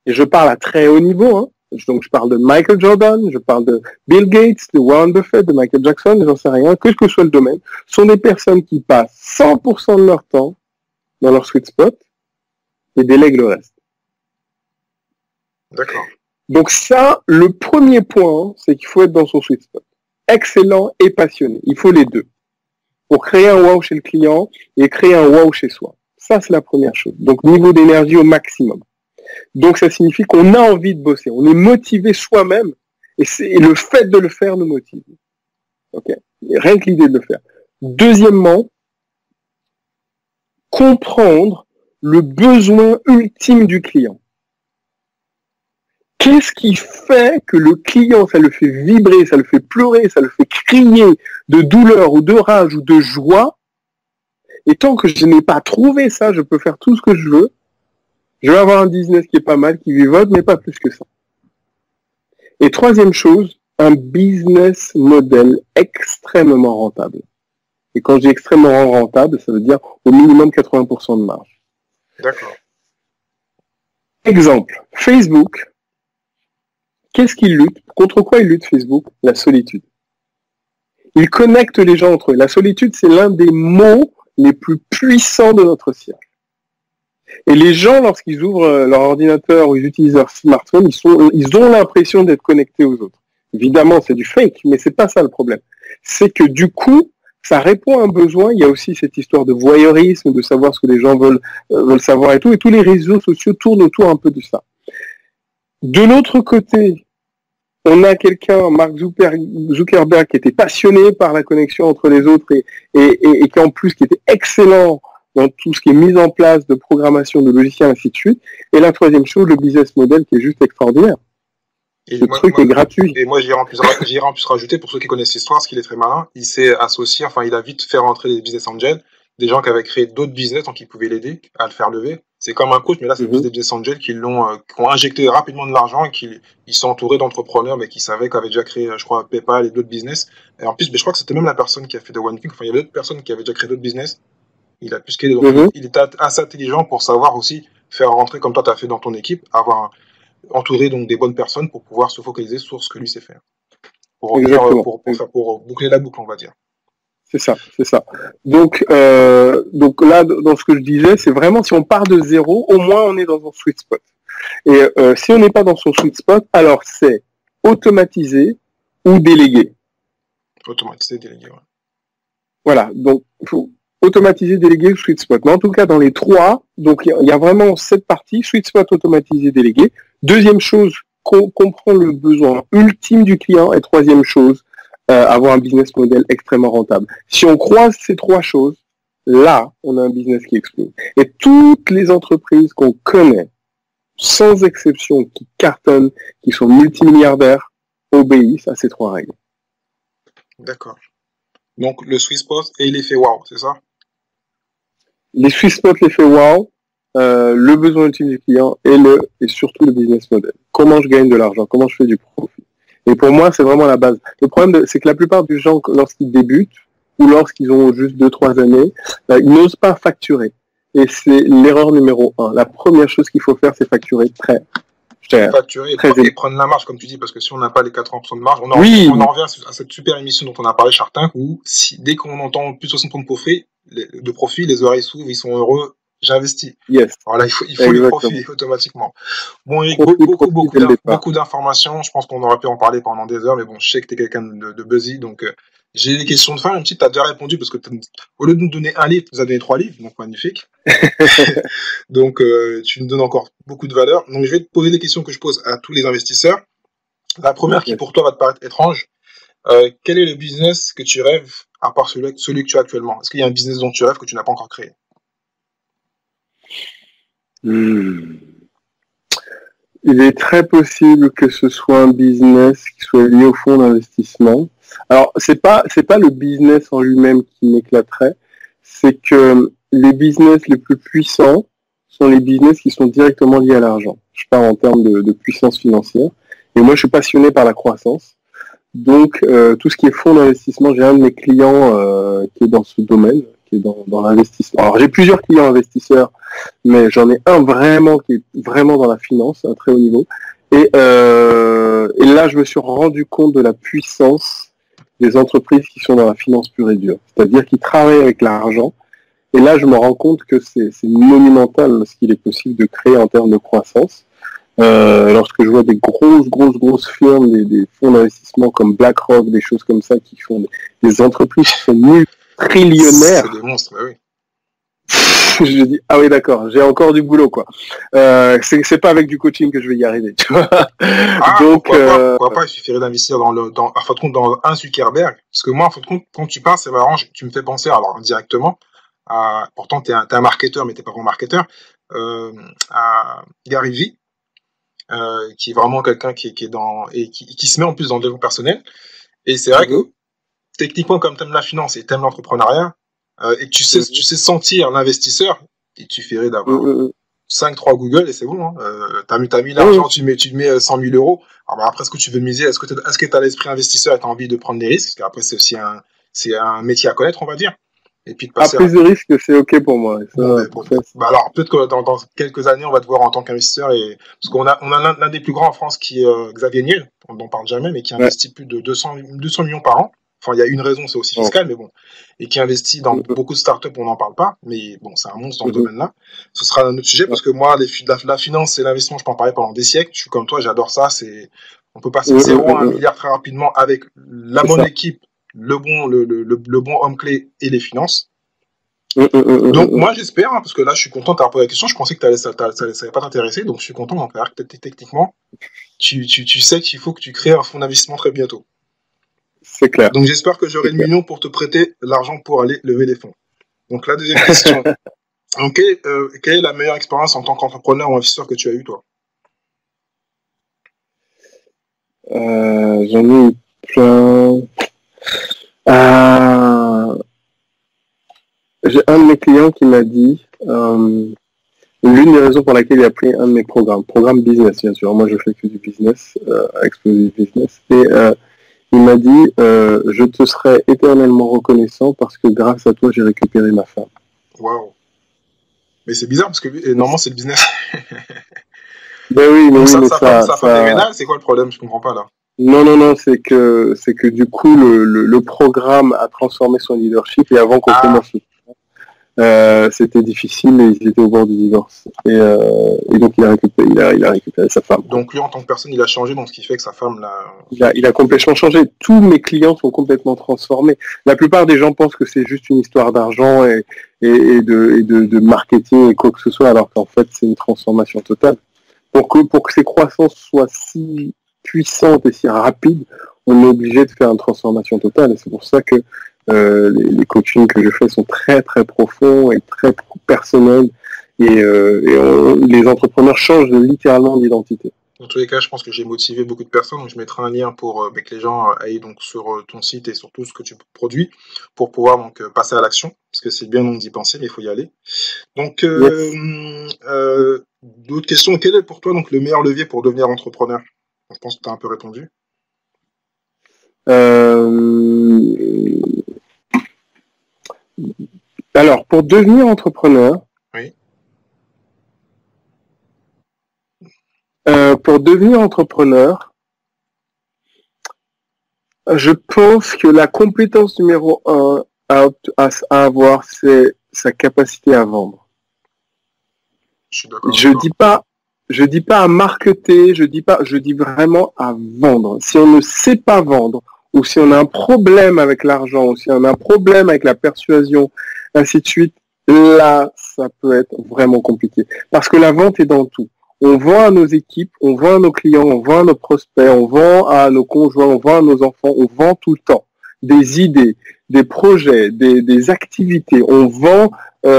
et je parle à très haut niveau, hein, donc je parle de Michael Jordan, je parle de Bill Gates, de Warren Buffett, de Michael Jackson, j'en sais rien, que soit le domaine, sont des personnes qui passent 100% de leur temps dans leur sweet spot et délèguent le reste. D'accord. Donc ça, le premier point, c'est qu'il faut être dans son sweet spot. Excellent et passionné. Il faut les deux. Pour créer un wow chez le client et créer un wow chez soi. Ça, c'est la première chose. Donc, niveau d'énergie au maximum. Donc, ça signifie qu'on a envie de bosser. On est motivé soi-même et le fait de le faire nous motive. Ok. Rien que l'idée de le faire. Deuxièmement, comprendre le besoin ultime du client. Qu'est-ce qui fait que le client, ça le fait vibrer, ça le fait pleurer, ça le fait crier de douleur ou de rage ou de joie? Et tant que je n'ai pas trouvé ça, je peux faire tout ce que je veux. Je vais avoir un business qui est pas mal, qui vivote, mais pas plus que ça. Et 3e chose, un business model extrêmement rentable. Et quand je dis extrêmement rentable, ça veut dire au minimum 80% de marge. D'accord. Exemple, Facebook. Qu'est-ce qu'il lutte? Contre quoi il lutte Facebook? La solitude. Il connecte les gens entre eux. La solitude, c'est l'un des mots les plus puissants de notre siècle. Et les gens, lorsqu'ils ouvrent leur ordinateur ou ils utilisent leur smartphone, ils ont l'impression d'être connectés aux autres. Évidemment, c'est du fake, mais c'est pas ça le problème. C'est que du coup, ça répond à un besoin. Il y a aussi cette histoire de voyeurisme, de savoir ce que les gens veulent savoir et tout. Et tous les réseaux sociaux tournent autour un peu de ça. De l'autre côté, on a quelqu'un, Mark Zuckerberg, qui était passionné par la connexion entre les autres et qui en plus qui était excellent dans tout ce qui est mise en place de programmation, de logiciels, ainsi de suite. Et la 3e chose, le business model qui est juste extraordinaire. Ce truc est gratuit. Et moi, j'irai en plus rajouter, pour ceux qui connaissent l'histoire, ce qu'il est très malin, il s'est associé, enfin, il a vite fait rentrer des business angels, des gens qui avaient créé d'autres business, donc qui pouvaient l'aider à le faire lever. C'est comme un coach, mais là, c'est plus des business angels qui ont injecté rapidement de l'argent et ils sont entourés d'entrepreneurs, mais qui savaient qu'ils avaient déjà créé, je crois, PayPal et d'autres business. Et en plus, mais je crois que c'était même la personne qui a fait The One Thing. Enfin, il y avait d'autres personnes qui avaient déjà créé d'autres business. Il a pu scaler, donc il était assez intelligent pour savoir aussi faire rentrer, comme toi, tu as fait dans ton équipe, entourer donc des bonnes personnes pour pouvoir se focaliser sur ce que lui sait faire. Pour boucler la boucle, on va dire. C'est ça. Donc là, dans ce que je disais, c'est vraiment si on part de zéro, au moins on est dans un sweet spot. Et si on n'est pas dans son sweet spot, alors c'est automatiser ou déléguer. Automatiser, déléguer, ouais. Voilà, donc il faut automatiser, déléguer, sweet spot. Mais en tout cas, dans les trois, donc il y a vraiment cette partie, sweet spot, automatiser, déléguer. Deuxième chose, comprendre le besoin ultime du client. Et troisième chose, avoir un business model extrêmement rentable. Si on croise ces trois choses, là, on a un business qui explose. Et toutes les entreprises qu'on connaît, sans exception, qui cartonnent, qui sont multimilliardaires, obéissent à ces trois règles. D'accord. Donc, le sweet spot et l'effet wow, c'est ça? Les sweet spots, l'effet wow, le besoin ultime du client et surtout le business model. Comment je gagne de l'argent? Comment je fais du profit? Et pour moi, c'est vraiment la base. Le problème, c'est que la plupart des gens, lorsqu'ils débutent ou lorsqu'ils ont juste 2-3 années, ils n'osent pas facturer. Et c'est l'erreur numéro 1. La première chose qu'il faut faire, c'est facturer très cher. Facturer et prendre la marge, comme tu dis, parce que si on n'a pas les 80% de marge, on en revient à cette super émission dont on a parlé, Shark Tank, où dès qu'on entend plus de 60% de profit, les oreilles s'ouvrent, ils sont heureux, j'investis. Yes. Alors là, il faut les profits automatiquement. Bon, Eric, beaucoup d'informations. Je pense qu'on aurait pu en parler pendant des heures, mais bon, je sais que tu es quelqu'un de busy, donc j'ai des questions de fin. Une petite, tu as déjà répondu, parce que au lieu de nous donner un livre, tu nous as donné 3 livres, donc magnifique. Donc, tu nous donnes encore beaucoup de valeur. Donc, je vais te poser des questions que je pose à tous les investisseurs. La première qui, pour toi, va te paraître étrange. Quel est le business que tu rêves, à part celui que tu as actuellement? Est-ce qu'il y a un business dont tu rêves que tu n'as pas encore créé? Il est très possible que ce soit un business qui soit lié au fonds d'investissement. Alors, c'est pas le business en lui-même qui m'éclaterait, c'est que les business les plus puissants sont les business qui sont directement liés à l'argent. Je parle en termes de puissance financière. Et moi, je suis passionné par la croissance. Donc, tout ce qui est fonds d'investissement, j'ai un de mes clients qui est dans ce domaine, qui est dans l'investissement. Alors, j'ai plusieurs clients investisseurs, mais j'en ai un vraiment qui est vraiment dans la finance, à très haut niveau. Et là, je me suis rendu compte de la puissance des entreprises qui sont dans la finance pure et dure, c'est-à-dire qui travaillent avec l'argent. Et là, je me rends compte que c'est monumental ce qu'il est possible de créer en termes de croissance. Lorsque je vois des grosses firmes, des fonds d'investissement comme BlackRock, des choses comme ça, qui font des entreprises qui sont multitrilionnaires. C'est des monstres, bah oui. Je dis, ah oui, d'accord, j'ai encore du boulot, quoi. C'est pas avec du coaching que je vais y arriver, tu vois. Donc, pourquoi pas, il suffirait d'investir dans un Zuckerberg. Parce que moi, en fin de compte, quand tu parles, c'est marrant, tu me fais penser, alors, directement, pourtant, t'es un marketeur, mais t'es pas vraiment marketeur, à Gary Vee, qui est vraiment quelqu'un qui est dans, et qui se met en plus dans le développement personnel. Et c'est vrai que, techniquement, comme t'aimes la finance et t'aimes l'entrepreneuriat, et tu sais sentir l'investisseur, il suffirait d'avoir 5-3 Google et c'est bon. Hein. T'as mis l'argent, tu mets 100 000 euros. Alors, bah, après, ce que tu veux miser, est-ce que t'as l'esprit investisseur et t'as envie de prendre des risques? Parce qu'après, c'est aussi un métier à connaître, on va dire. Et puis de passer prise de risque, c'est ok pour moi. Bah alors, peut-être que dans quelques années, on va te voir en tant qu'investisseur. Parce qu'on a l'un des plus grands en France qui est Xavier Niel, on n'en parle jamais, mais qui investit plus de 200 millions par an. Enfin, il y a une raison, c'est aussi fiscal, mais bon. Et qui investit dans beaucoup de startups, on n'en parle pas. Mais bon, c'est un monstre dans le domaine-là. Ce sera un autre sujet, parce que moi, la finance et l'investissement, je peux en parler pendant des siècles. Je suis comme toi, j'adore ça. On peut passer de 0 à 1 milliard très rapidement avec la bonne équipe, le bon homme clé et les finances. Donc, moi, j'espère, hein, parce que là, je suis content de t'avoir posé la question. Je pensais que ça allait pas t'intéresser. Donc, je suis content d'en faire. Techniquement, tu sais qu'il faut que tu crées un fonds d'investissement très bientôt. C'est clair. Donc, j'espère que j'aurai le million pour te prêter l'argent pour aller lever des fonds. Donc, la deuxième question. Donc, quelle est la meilleure expérience en tant qu'entrepreneur ou investisseur que tu as eu, toi? J'en ai eu plein. J'ai un de mes clients qui m'a dit l'une des raisons pour laquelle il a pris un de mes programme business, bien sûr. Moi, je fais que du business, Explosive Business. Et il m'a dit je te serai éternellement reconnaissant parce que grâce à toi, j'ai récupéré ma femme. Waouh. Mais c'est bizarre parce que normalement, c'est le business. Ben oui, mais ça, oui, mais ça fait pénal, c'est quoi le problème? Je comprends pas là. Non, c'est que du coup, le programme a transformé son leadership et avant qu'on commence C'était difficile et ils étaient au bord du divorce. Et donc il a récupéré sa femme. Donc lui, en tant que personne, il a changé, donc ce qui fait que sa femme l'a... Il a complètement changé. Tous mes clients sont complètement transformés. La plupart des gens pensent que c'est juste une histoire d'argent et de marketing et quoi que ce soit, alors qu'en fait c'est une transformation totale. Pour que ces croissances soient si puissantes et si rapides, on est obligé de faire une transformation totale. Et c'est pour ça que les coachings que je fais sont très très profonds et très personnels. Les entrepreneurs changent littéralement d'identité. Dans tous les cas, je pense que j'ai motivé beaucoup de personnes. Donc je mettrai un lien pour que les gens aillent donc sur ton site et sur tout ce que tu produis pour pouvoir donc passer à l'action. Parce que c'est bien donc d'y penser, mais il faut y aller. Donc, d'autres questions. Quel est pour toi donc le meilleur levier pour devenir entrepreneur? Je pense que tu as un peu répondu. Alors, pour devenir entrepreneur, oui. Je pense que la compétence numéro 1 à avoir, c'est sa capacité à vendre. Je suis d'accord. Je dis pas à marketer, je dis vraiment à vendre. Si on ne sait pas vendre, ou si on a un problème avec l'argent, ou si on a un problème avec la persuasion, ainsi de suite, là, ça peut être vraiment compliqué. Parce que la vente est dans tout. On vend à nos équipes, on vend à nos clients, on vend à nos prospects, on vend à nos conjoints, on vend à nos enfants, on vend tout le temps. Des idées, des projets, des activités, on vend. Et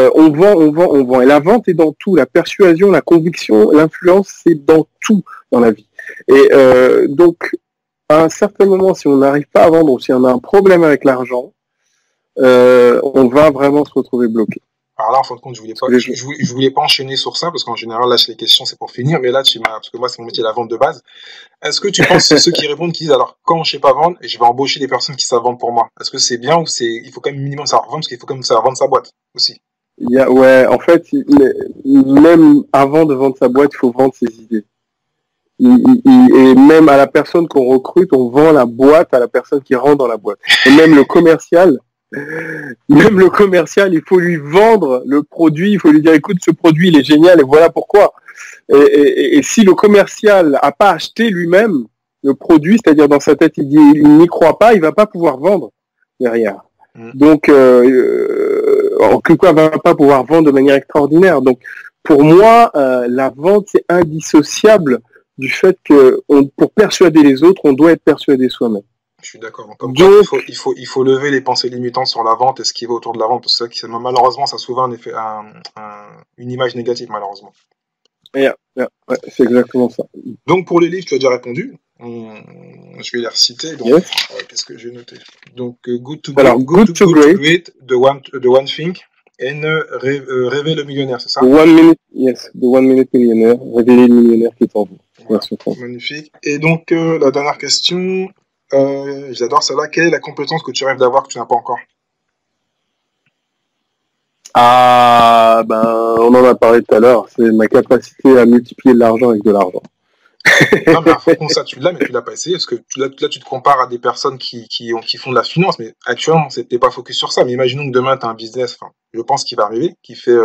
la vente est dans tout. La persuasion, la conviction, l'influence, c'est dans tout dans la vie. Et donc, à un certain moment, si on n'arrive pas à vendre ou si on a un problème avec l'argent, on va vraiment se retrouver bloqué. Alors là, en fin de compte, je voulais pas enchaîner sur ça, parce qu'en général, là, les questions, c'est pour finir, mais là, parce que moi, c'est mon métier, la vente de base. Est-ce que tu penses que ceux qui répondent, qui disent, alors, quand je sais pas vendre, je vais embaucher des personnes qui savent vendre pour moi? Est-ce que c'est bien ou il faut quand même minimum savoir vendre, parce qu'il faut quand même savoir vendre sa boîte aussi? En fait, même avant de vendre sa boîte, il faut vendre ses idées. Et même à la personne qu'on recrute, on vend la boîte à la personne qui rentre dans la boîte. Et même le commercial, il faut lui vendre le produit, il faut lui dire, écoute, ce produit, il est génial et voilà pourquoi. Et si le commercial n'a pas acheté lui-même le produit, c'est-à-dire dans sa tête, il n'y croit pas, il va pas pouvoir vendre derrière. Donc, en quelque part, il va pas pouvoir vendre de manière extraordinaire. Donc, pour moi, la vente, c'est indissociable du fait que pour persuader les autres, on doit être persuadé soi-même. Je suis d'accord. Comme donc, il faut lever les pensées limitantes sur la vente et ce qui va autour de la vente, parce que malheureusement, ça a souvent une image négative, malheureusement. Ouais, c'est exactement ça. Donc, pour les livres, tu as déjà répondu. Je vais les reciter. Donc, qu'est-ce que j'ai noté? Donc, Good to Great, The One Thing, et Rêver le millionnaire, c'est ça? The One Minute Millionaire, Révéler le millionnaire qui est en vous. Voilà. Magnifique. Et donc, la dernière question, j'adore celle-là. Quelle est la compétence que tu rêves d'avoir que tu n'as pas encore? On en a parlé tout à l'heure. C'est ma capacité à multiplier l'argent avec de l'argent. Non, mais fond, ça, tu l'as, mais tu l'as pas essayé, parce que là, tu te compares à des personnes qui font de la finance, mais actuellement, t'es pas focus sur ça. Mais imaginons que demain, tu as un business, je pense qu'il va arriver, qui fait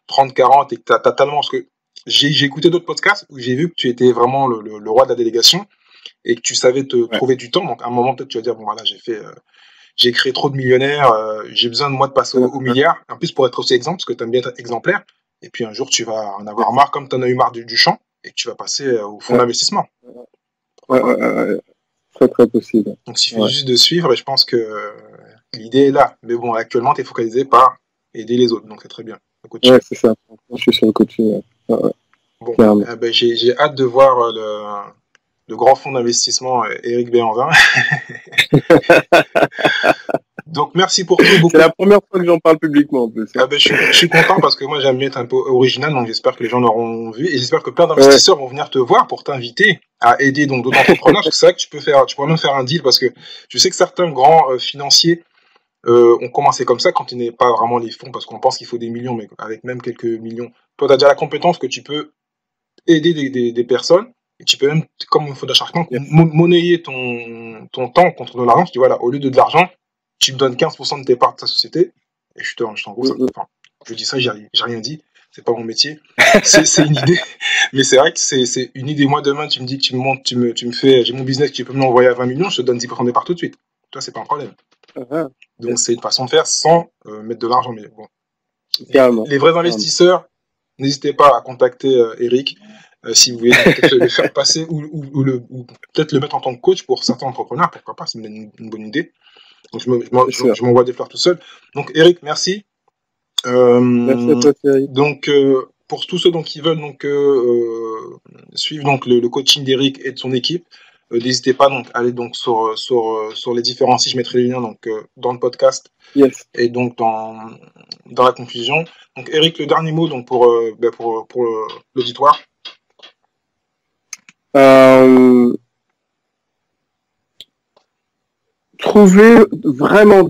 30, 40, et que tu as tellement... Parce que j'ai écouté d'autres podcasts où j'ai vu que tu étais vraiment le roi de la délégation, et que tu savais te trouver du temps. Donc, à un moment, peut-être, tu vas dire, bon, voilà, j'ai créé trop de millionnaires, j'ai besoin de moi de passer au milliard. En plus, pour être aussi exemple, parce que tu aimes bien être exemplaire, et puis un jour, tu vas en avoir marre, comme tu en as eu marre du champ, et que tu vas passer au fonds d'investissement. Très, très possible. Donc, il suffit juste de suivre, et je pense que l'idée est là. Mais bon, actuellement, tu es focalisé par aider les autres, donc c'est très bien. Ouais, c'est ça. Je suis sur le coaching. Bon, j'ai hâte de voir le grand fonds d'investissement Eric Béanzin. Donc, merci pour tout. C'est la première fois que j'en parle publiquement en plus. Je suis content parce que moi, j'aime bien être un peu original, donc j'espère que les gens l'auront vu et j'espère que plein d'investisseurs vont venir te voir pour t'inviter à aider donc d'autres entrepreneurs. Parce que c'est vrai que tu pourrais même faire un deal parce que je sais que certains grands financiers ont commencé comme ça quand ils n'avaient pas vraiment les fonds parce qu'on pense qu'il faut des millions, mais avec même quelques millions. Toi, tu as déjà la compétence que tu peux aider des personnes. Et tu peux même, comme il faut de Shark Tank, monnayer ton temps contre de l'argent. Tu dis voilà, au lieu de l'argent, tu me donnes 15% de tes parts de ta société Et en gros, enfin, je dis ça, j'ai rien dit. C'est pas mon métier. C'est une idée. Mais c'est vrai que c'est une idée. Moi, demain, tu me dis que tu me montes, tu me fais, j'ai mon business, tu peux me l'envoyer à 20 millions, je te donne 10% des parts tout de suite. Toi, c'est pas un problème. Donc, c'est une façon de faire sans mettre de l'argent. Mais bon. Les vrais investisseurs, n'hésitez pas à contacter Eric. Si vous voulez peut-être le faire passer ou peut-être le mettre en tant que coach pour certains entrepreneurs, pourquoi pas, c'est une bonne idée. Donc, je m'envoie des fleurs tout seul. Donc, Eric, merci. Merci à toi, Thierry. Donc, pour tous ceux qui veulent suivre le coaching d'Eric et de son équipe, n'hésitez pas à aller sur les différents sites. Je mettrai les liens dans le podcast et donc dans la conclusion. Donc, Eric, le dernier mot pour l'auditoire.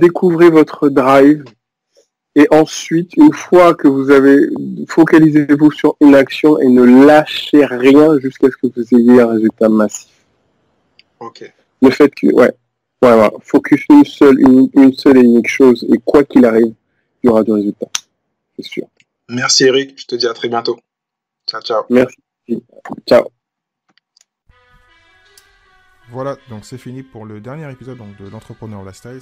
Découvrez votre drive. Et ensuite, une fois que vous avez, focalisez-vous sur une action et ne lâchez rien jusqu'à ce que vous ayez un résultat massif. Ok. Le fait que, focus une seule et unique chose, et quoi qu'il arrive, il y aura du résultat. C'est sûr. Merci Eric, je te dis à très bientôt. Ciao. Merci. Ciao. Voilà, donc c'est fini pour le dernier épisode de l'Entrepreneur Lifestyle.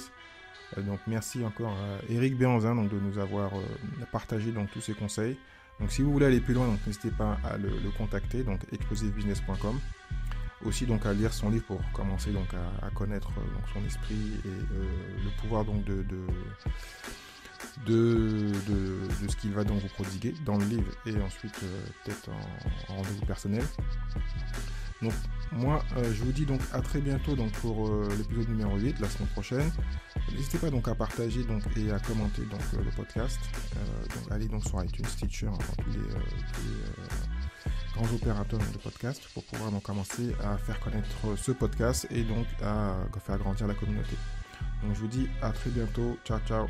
Donc merci encore à Eric Béanzin de nous avoir partagé tous ces conseils. Donc si vous voulez aller plus loin, n'hésitez pas à le contacter, explosivebusiness.com. Aussi à lire son livre pour commencer à connaître son esprit et le pouvoir de ce qu'il va vous prodiguer dans le livre et ensuite peut-être en rendez-vous personnel. Donc moi je vous dis à très bientôt pour l'épisode numéro 8 la semaine prochaine. N'hésitez pas à partager et à commenter le podcast. Allez sur iTunes, Stitcher, tous les grands opérateurs de podcast pour pouvoir commencer à faire connaître ce podcast et à faire grandir la communauté. Donc je vous dis à très bientôt. Ciao.